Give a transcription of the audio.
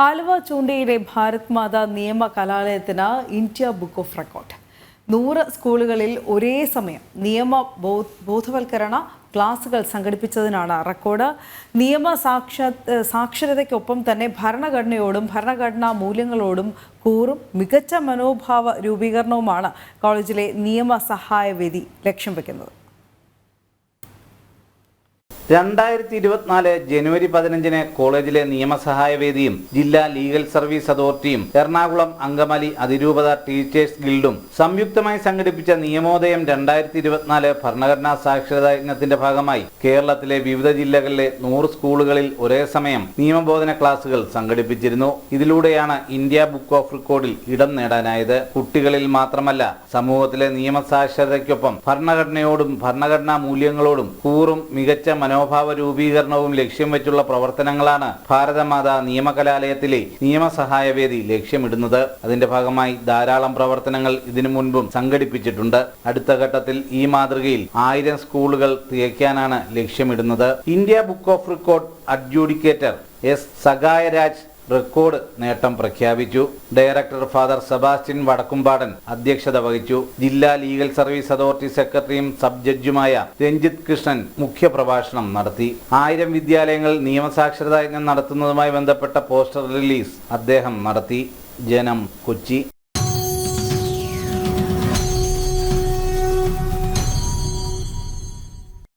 ആലുവ ചൂണ്ടയിലെ ഭാരത് മാതാ നിയമ കലാലയത്തിന് India book of record. 100 സ്കൂളുകളിൽ ഒരേ സമയം നിയമ ബോധവൽക്കരണ ക്ലാസുകൾ സംഘടിപ്പിച്ചതിനാണ് റെക്കോർഡ്. നിയമ സാക്ഷരതയ്ക്കൊപ്പം തന്നെ ഭരണഘടനയോടും ഭരണഘടനാ മൂല്യങ്ങളോടും കൂറും മികച്ച മനോഭാവ രൂപീകരണവുമാണ് കോളേജിലെ നിയമ സഹായവേദി ലക്ഷ്യം വയ്ക്കുന്നത്. 2024 ജനുവരി 15-ന് കോളേജിലെ നിയമസഹായവേദിയും ജില്ലാ ലീഗൽ സർവീസ് അതോറിറ്റിയും എറണാകുളം അങ്കമാലി അതിരൂപത ടീച്ചേഴ്സ് ഗിൽഡും സംയുക്തമായി സംഘടിപ്പിച്ച നിയമോദയം 2024 ഭരണഘടനാ സാക്ഷരതാ യജ്ഞത്തിന്റെ ഭാഗമായി കേരളത്തിലെ വിവിധ ജില്ലകളിലെ 100 സ്കൂളുകളിൽ ഒരേ സമയം നിയമബോധന ക്ലാസുകൾ സംഘടിപ്പിച്ചിരുന്നു. ഇതിലൂടെയാണ് ഇന്ത്യ ബുക്ക് ഓഫ് റെക്കോർഡിൽ ഇടം നേടാനായത്. കുട്ടികളിൽ മാത്രമല്ല, സമൂഹത്തിലെ നിയമസാക്ഷരതയ്ക്കൊപ്പം ഭരണഘടനയോടും ഭരണഘടനാ മൂല്യങ്ങളോടും കൂറും മികച്ച മനോഭാവ രൂപീകരണവും ലക്ഷ്യം വെച്ചുള്ള പ്രവർത്തനങ്ങളാണ് ഭാരതമാതാ നിയമകലാലയത്തിലെ നിയമസഹായവേദി ലക്ഷ്യമിടുന്നത്. അതിന്റെ ഭാഗമായി ധാരാളം പ്രവർത്തനങ്ങൾ ഇതിനു മുൻപും സംഘടിപ്പിച്ചിട്ടുണ്ട്. അടുത്ത ഘട്ടത്തിൽ ഈ മാതൃകയിൽ 1000 സ്കൂളുകൾ തികയ്ക്കാനാണ് ലക്ഷ്യമിടുന്നത്. India book of record adjudicator S Sagayaraj record നേട്ടം പ്രഖ്യാപിച്ചു. ഡയറക്ടർ ഫാദർ സെബാസ്റ്റ്യൻ വടക്കുംപാടൻ അധ്യക്ഷത വഹിച്ചു. ജില്ലാ ലീഗൽ സർവീസ് അതോറിറ്റി സെക്രട്ടറിയും സബ് ജഡ്ജുമായ രഞ്ജിത്ത് കൃഷ്ണൻ മുഖ്യപ്രഭാഷണം നടത്തി. 1000 വിദ്യാലയങ്ങൾ നിയമസാക്ഷരതാ യജ്ഞം നടത്തുന്നതുമായി ബന്ധപ്പെട്ട പോസ്റ്റർ റിലീസ് അദ്ദേഹം നടത്തി. ജനം, കൊച്ചി.